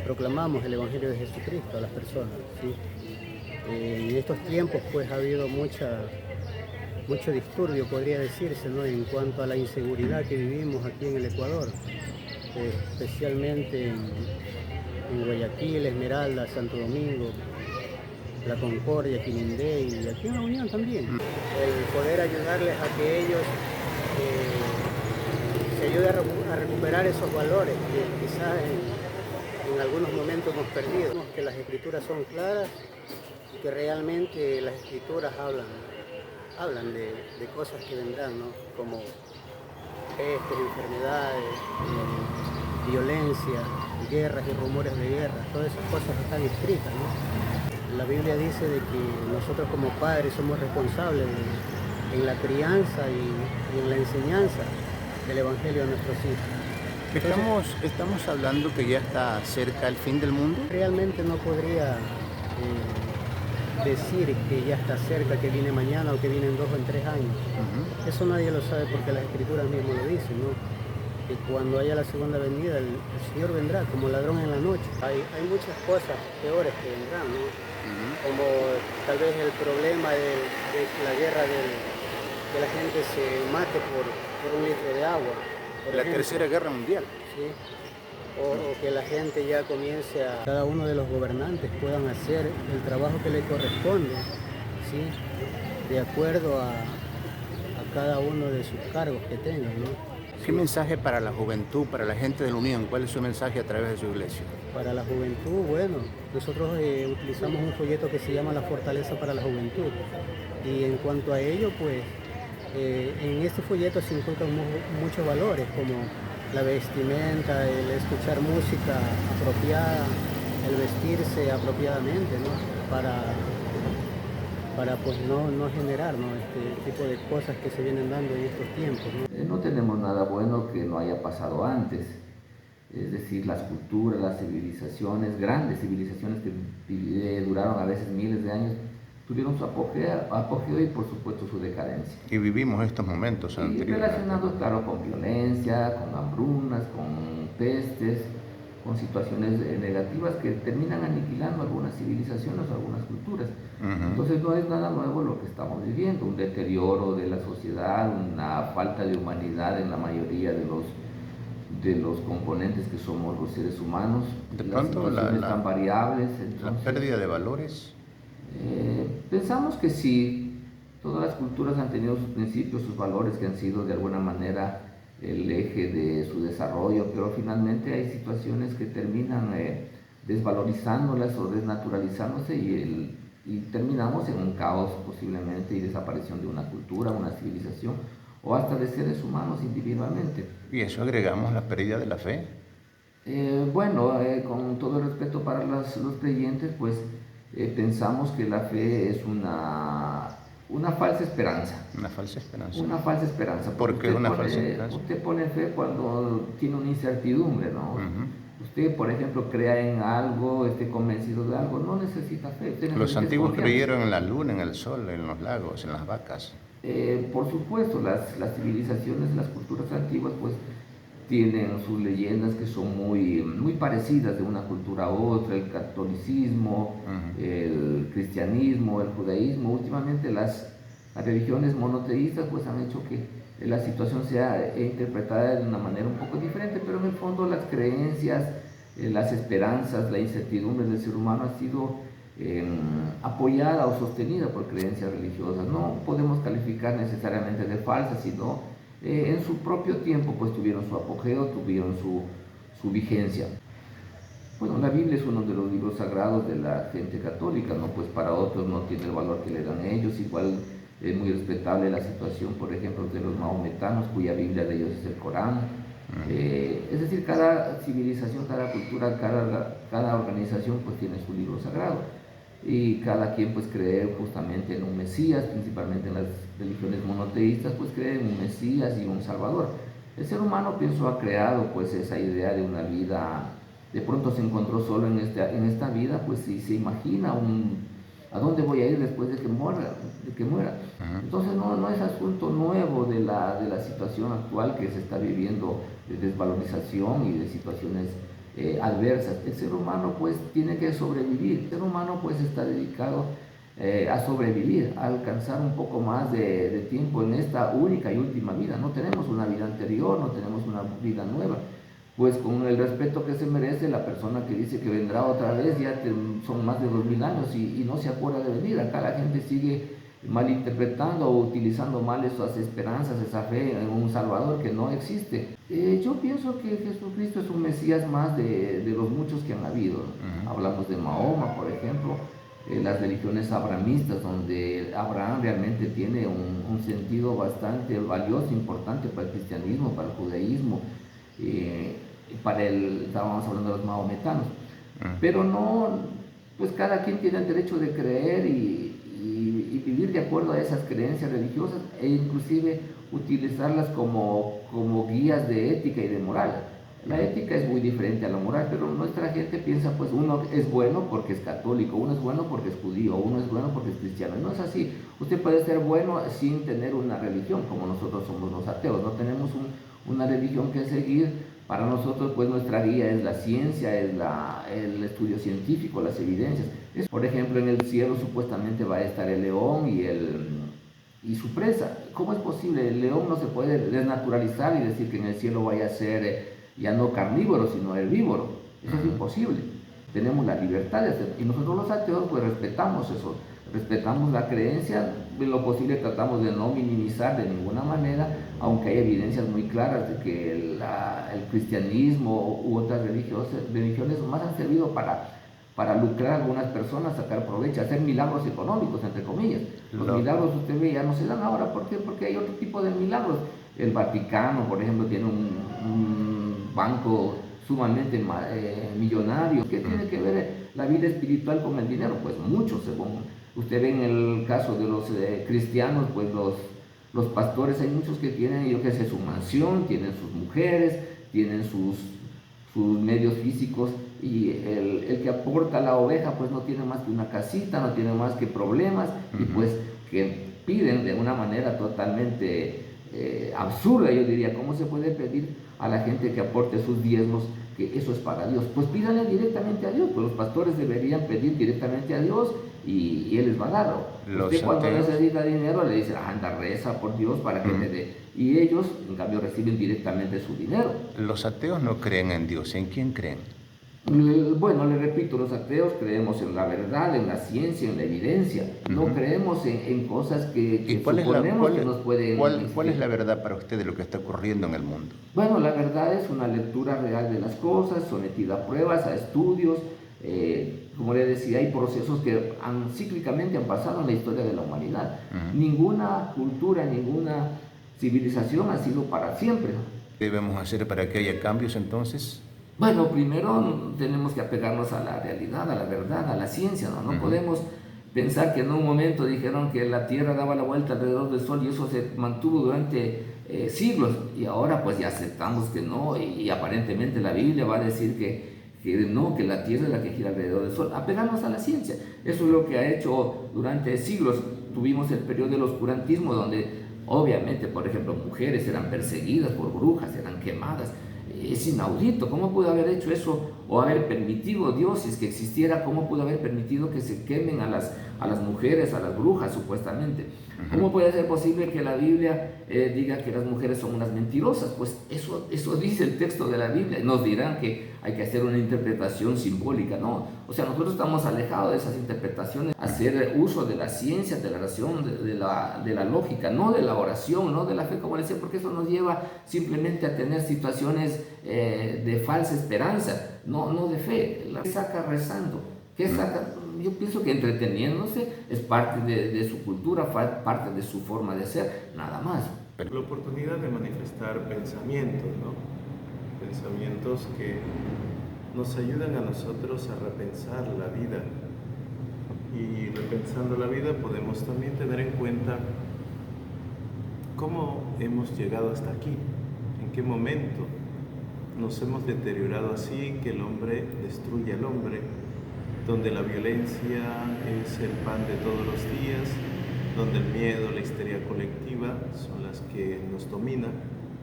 proclamamos el Evangelio de Jesucristo a las personas, ¿sí? En estos tiempos pues ha habido mucho disturbio, podría decirse, ¿no? En cuanto a la inseguridad que vivimos aquí en el Ecuador, especialmente en Guayaquil, Esmeralda, Santo Domingo, La Concordia, Quinindé y aquí en La Unión también. El poder ayudarles a que ellos se ayuden a recuperar esos valores que quizás en algunos momentos hemos perdido. Que las escrituras son claras y que realmente las escrituras hablan de cosas que vendrán, ¿no? Como pestes, enfermedades, violencia, guerras y rumores de guerra. Todas esas cosas están escritas, ¿no? La Biblia dice de que nosotros como padres somos responsables en la crianza y en la enseñanza del Evangelio a nuestros hijos. Estamos hablando que ya está cerca el fin del mundo. Realmente no podría decir que ya está cerca, que viene mañana o que viene en 2 o en 3 años. Eso nadie lo sabe porque las escrituras mismo lo dicen, ¿no? Que cuando haya la segunda venida el Señor vendrá como ladrón en la noche. Hay muchas cosas peores que vendrán, ¿no? Como tal vez el problema de la guerra que la gente se mate por 1 litro de agua. La Tercera Guerra Mundial. Sí. O que la gente ya comience cada uno de los gobernantes puedan hacer el trabajo que le corresponde, ¿sí? De acuerdo a cada uno de sus cargos que tengan, ¿no? ¿Qué mensaje para la juventud, para la gente de la Unión? ¿Cuál es su mensaje a través de su iglesia? Para la juventud, bueno, nosotros utilizamos un folleto que se llama La Fortaleza para la Juventud. Y en cuanto a ello, pues, en este folleto se inculcan muchos valores, como la vestimenta, el escuchar música apropiada, el vestirse apropiadamente, ¿no? Para pues no generar, ¿no? Este tipo de cosas que se vienen dando en estos tiempos, ¿no? No tenemos nada bueno que no haya pasado antes. Es decir, las culturas, las civilizaciones, grandes civilizaciones que duraron a veces miles de años, tuvieron su apogeo y por supuesto su decadencia. Y vivimos estos momentos anteriores. Relacionados, claro, con violencia, con hambrunas, con pestes, con situaciones negativas que terminan aniquilando algunas civilizaciones o algunas culturas. Entonces no es nada nuevo lo que estamos viviendo, un deterioro de la sociedad, una falta de humanidad en la mayoría de los componentes que somos los seres humanos. De pronto tan variables. Entonces, la pérdida de valores. Pensamos que sí, todas las culturas han tenido sus principios, sus valores que han sido de alguna manera el eje de su desarrollo, pero finalmente hay situaciones que terminan desvalorizándolas o desnaturalizándose y terminamos en un caos posiblemente y desaparición de una cultura, una civilización o hasta de seres humanos individualmente. ¿Y eso agregamos la pérdida de la fe? Con todo el respeto para los creyentes, pues pensamos que la fe es una falsa esperanza. Una falsa esperanza. Una falsa esperanza. ¿Por qué una falsa esperanza? Usted pone fe cuando tiene una incertidumbre, ¿no? Usted, por ejemplo, crea en algo, esté convencido de algo, no necesita fe. Los antiguos creyeron en la luna, en el sol, en los lagos, en las vacas. Por supuesto, las civilizaciones, las culturas antiguas, pues tienen sus leyendas que son muy parecidas de una cultura a otra, el catolicismo, el cristianismo, el judaísmo. Últimamente las religiones monoteístas pues han hecho que la situación sea interpretada de una manera un poco diferente, pero en el fondo las creencias, las esperanzas, la incertidumbre del ser humano ha sido apoyada o sostenida por creencias religiosas. No podemos calificar necesariamente de falsas, sino en su propio tiempo pues tuvieron su apogeo, tuvieron su vigencia. Bueno, la Biblia es uno de los libros sagrados de la gente católica, ¿no? Pues para otros no tiene el valor que le dan ellos. Igual es muy respetable la situación, por ejemplo, de los maometanos, cuya Biblia de ellos es el Corán. Es decir, cada civilización, cada cultura, cada organización pues tiene su libro sagrado. Y cada quien pues cree justamente en un Mesías, principalmente en las religiones monoteístas, pues cree en un Mesías y un Salvador. El ser humano, pienso, ha creado pues esa idea de una vida, de pronto se encontró solo en esta vida, pues si se imagina a dónde voy a ir después de que muera. Entonces no es asunto nuevo de la situación actual que se está viviendo de desvalorización y de situaciones adversas. El ser humano pues tiene que sobrevivir, el ser humano pues está dedicado a sobrevivir, a alcanzar un poco más de tiempo en esta única y última vida. No tenemos una vida anterior, no tenemos una vida nueva. Pues con el respeto que se merece la persona que dice que vendrá otra vez, son más de 2000 años y no se acuerda de venir. Acá la gente sigue malinterpretando o utilizando mal esas esperanzas, esa fe en un Salvador que no existe. Yo pienso que Jesucristo es un Mesías más de los muchos que han habido. Hablamos de Mahoma, por ejemplo, las religiones abrahamistas, donde Abraham realmente tiene un sentido bastante valioso, importante para el cristianismo, para el judaísmo, estábamos hablando de los mahometanos. Pero no, pues cada quien tiene el derecho de creer y vivir de acuerdo a esas creencias religiosas e inclusive utilizarlas como guías de ética y de moral. La ética es muy diferente a la moral, pero nuestra gente piensa, pues uno es bueno porque es católico, uno es bueno porque es judío, uno es bueno porque es cristiano. No es así. Usted puede ser bueno sin tener una religión, como nosotros somos los ateos. No tenemos una religión que seguir. Para nosotros, pues nuestra guía es la ciencia, es el estudio científico, las evidencias. Por ejemplo, en el cielo supuestamente va a estar el león y su presa. ¿Cómo es posible? El león no se puede desnaturalizar y decir que en el cielo vaya a ser ya no carnívoro, sino herbívoro. Eso es imposible. Tenemos la libertad de hacer. Y nosotros los ateos, pues respetamos eso. Respetamos la creencia, en lo posible tratamos de no minimizar de ninguna manera, aunque hay evidencias muy claras de que el cristianismo u otras religiones más han servido para lucrar a algunas personas, sacar provecho, hacer milagros económicos, entre comillas. Los milagros, usted ve, ya no se dan ahora. ¿Por qué? Porque hay otro tipo de milagros. El Vaticano, por ejemplo, tiene un banco sumamente millonario. ¿Qué tiene que ver la vida espiritual con el dinero? Pues mucho, según usted ve en el caso de los cristianos, pues los pastores, hay muchos que tienen, yo qué sé, su mansión, tienen sus mujeres, tienen sus medios físicos, y el que aporta la oveja pues no tiene más que una casita, no tiene más que problemas, y pues que piden de una manera totalmente absurda, yo diría. ¿Cómo se puede pedir a la gente que aporte sus diezmos que eso es para Dios? Pues pídanle directamente a Dios, pues los pastores deberían pedir directamente a Dios y Él les va a dar. Usted cuando necesita dinero le dice, anda, reza por Dios para que te dé. Y ellos, en cambio, reciben directamente su dinero. Los ateos no creen en Dios. ¿En quién creen? Bueno, le repito, los ateos creemos en la verdad, en la ciencia, en la evidencia. No creemos en cosas que suponemos que nos pueden... ¿Cuál es la verdad para usted de lo que está ocurriendo en el mundo? Bueno, la verdad es una lectura real de las cosas, sometida a pruebas, a estudios. Como le decía, hay procesos que cíclicamente han pasado en la historia de la humanidad. Ninguna cultura, ninguna civilización ha sido para siempre. ¿Qué debemos hacer para que haya cambios entonces? Bueno, primero tenemos que apegarnos a la realidad, a la verdad, a la ciencia, ¿no? No podemos pensar que en un momento dijeron que la Tierra daba la vuelta alrededor del Sol y eso se mantuvo durante siglos, y ahora pues ya aceptamos que no, y aparentemente la Biblia va a decir que no, que la Tierra es la que gira alrededor del Sol. Apegarnos a la ciencia, eso es lo que ha hecho durante siglos. Tuvimos el periodo del oscurantismo, donde obviamente, por ejemplo, mujeres eran perseguidas por brujas, eran quemadas. Es inaudito. ¿Cómo pudo haber hecho eso o haber permitido Dios, si es que existiera, cómo pudo haber permitido que se quemen a las mujeres, a las brujas supuestamente? ¿Cómo puede ser posible que la Biblia diga que las mujeres son unas mentirosas? Pues eso dice el texto de la Biblia. Nos dirán que hay que hacer una interpretación simbólica, ¿no? O sea, nosotros estamos alejados de esas interpretaciones, hacer uso de la ciencia, de la razón, de la lógica, no de la oración, no de la fe, como decía, porque eso nos lleva simplemente a tener situaciones de falsa esperanza, no de fe. ¿Qué saca rezando? ¿Qué saca? Yo pienso que entreteniéndose es parte de su cultura, parte de su forma de ser, nada más. La oportunidad de manifestar pensamientos, ¿no? Pensamientos que nos ayudan a nosotros a repensar la vida. Y repensando la vida podemos también tener en cuenta cómo hemos llegado hasta aquí, en qué momento nos hemos deteriorado así que el hombre destruye al hombre, donde la violencia es el pan de todos los días, donde el miedo, la histeria colectiva son las que nos dominan,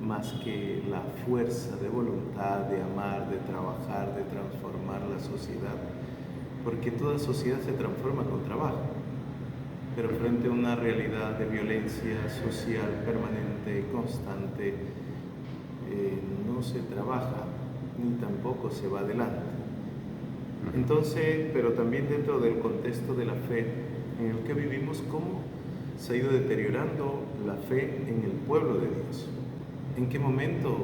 más que la fuerza de voluntad, de amar, de trabajar, de transformar la sociedad, porque toda sociedad se transforma con trabajo, pero frente a una realidad de violencia social permanente, constante, no se trabaja ni tampoco se va adelante. Entonces, pero también dentro del contexto de la fe en el que vivimos, ¿cómo se ha ido deteriorando la fe en el pueblo de Dios? ¿En qué momento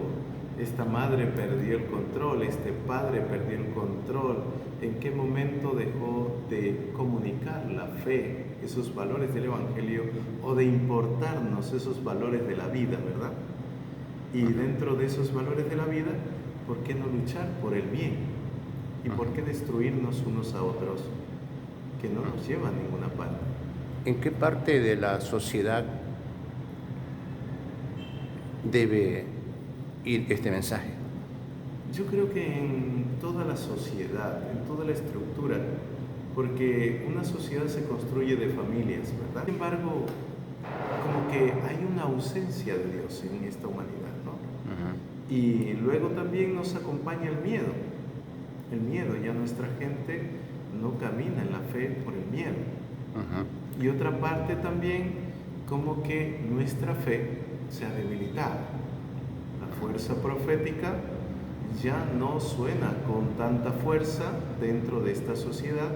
esta madre perdió el control, este padre perdió el control? ¿En qué momento dejó de comunicar la fe, esos valores del Evangelio, o de importarnos esos valores de la vida, verdad? Y dentro de esos valores de la vida, ¿por qué no luchar por el bien? ¿Y por qué destruirnos unos a otros que no nos lleva a ninguna parte? ¿En qué parte de la sociedad debe ir este mensaje? Yo creo que en toda la sociedad, en toda la estructura, porque una sociedad se construye de familias, ¿verdad? Sin embargo, como que hay una ausencia de Dios en esta humanidad, ¿no? Y luego también nos acompaña el miedo. El miedo, ya nuestra gente no camina en la fe por el miedo. Y otra parte también, como que nuestra fe se ha debilitado. La fuerza profética ya no suena con tanta fuerza dentro de esta sociedad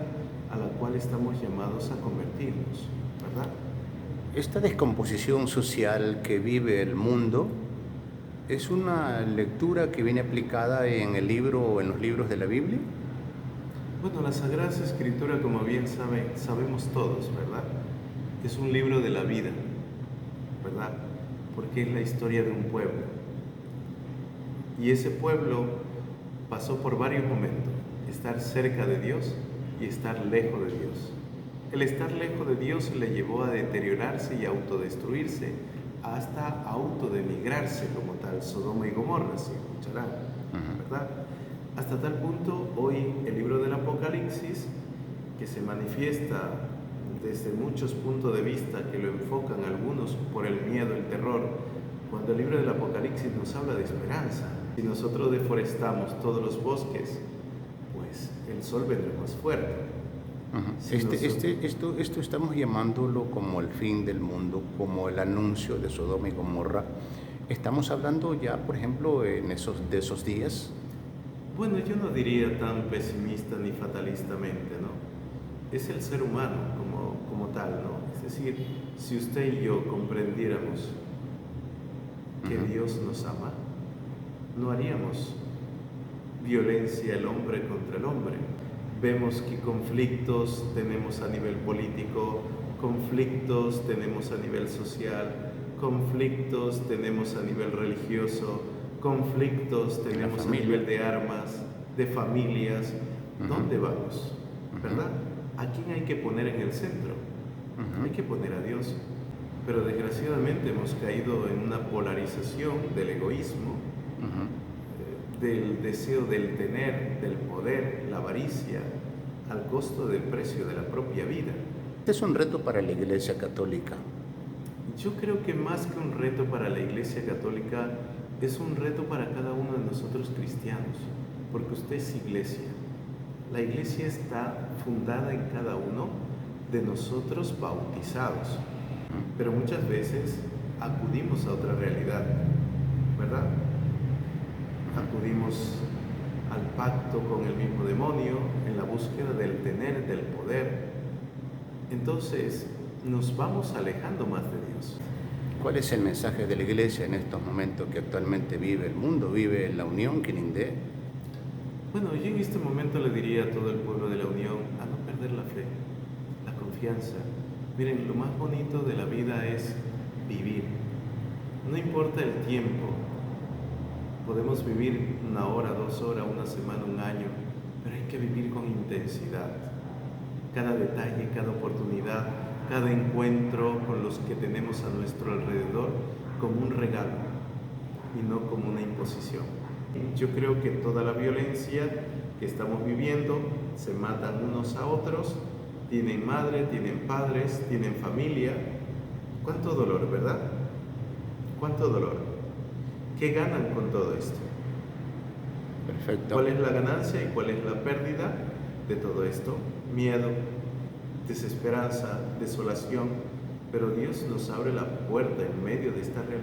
a la cual estamos llamados a convertirnos, ¿verdad? Esta descomposición social que vive el mundo es una lectura que viene aplicada en el libro o en los libros de la Biblia. Bueno, la Sagrada Escritura, como bien sabemos todos, ¿verdad? Es un libro de la vida, ¿verdad? Porque es la historia de un pueblo. Y ese pueblo pasó por varios momentos, estar cerca de Dios y estar lejos de Dios. El estar lejos de Dios le llevó a deteriorarse y autodestruirse, hasta autodemigrarse como tal, Sodoma y Gomorra, se escucharán, ¿verdad? Hasta tal punto, hoy el libro del Apocalipsis, que se manifiesta desde muchos puntos de vista, que lo enfocan algunos por el miedo, el terror, cuando el libro del Apocalipsis nos habla de esperanza. Si nosotros deforestamos todos los bosques, pues el sol vendrá más fuerte. Esto estamos llamándolo como el fin del mundo, como el anuncio de Sodoma y Gomorra. ¿Estamos hablando ya, por ejemplo, de esos días? Bueno, yo no diría tan pesimista ni fatalistamente, ¿no? Es el ser humano como tal, ¿no? Es decir, si usted y yo comprendiéramos que Dios nos ama, no haríamos violencia el hombre contra el hombre. Vemos que conflictos tenemos a nivel político, conflictos tenemos a nivel social, conflictos tenemos a nivel religioso, conflictos tenemos a nivel de armas, de familias. ¿Dónde vamos? ¿Verdad? ¿A quién hay que poner en el centro? Hay que poner a Dios. Pero desgraciadamente hemos caído en una polarización del egoísmo, del deseo del tener, del poder, la avaricia, al costo del precio de la propia vida. Este es un reto para la Iglesia Católica. Yo creo que más que un reto para la Iglesia Católica, es un reto para cada uno de nosotros cristianos, porque usted es iglesia. La iglesia está fundada en cada uno de nosotros bautizados, pero muchas veces acudimos a otra realidad, ¿verdad? Acudimos al pacto con el mismo demonio en la búsqueda del tener, del poder. Entonces nos vamos alejando más de Dios. ¿Cuál es el mensaje de la Iglesia en estos momentos que actualmente vive el mundo? Vive la Unión, Quilindé. Bueno, yo en este momento le diría a todo el pueblo de la Unión a no perder la fe, la confianza. Miren, lo más bonito de la vida es vivir. No importa el tiempo. Podemos vivir 1 hora, 2 horas, 1 semana, 1 año, pero hay que vivir con intensidad. Cada detalle, cada oportunidad, cada encuentro con los que tenemos a nuestro alrededor como un regalo y no como una imposición. Yo creo que toda la violencia que estamos viviendo, se matan unos a otros, tienen madre, tienen padres, tienen familia. ¿Cuánto dolor, verdad? ¿Cuánto dolor? ¿Qué ganan con todo esto? Perfecto. ¿Cuál es la ganancia y cuál es la pérdida de todo esto? Miedo, desesperanza, desolación, pero Dios nos abre la puerta en medio de esta realidad.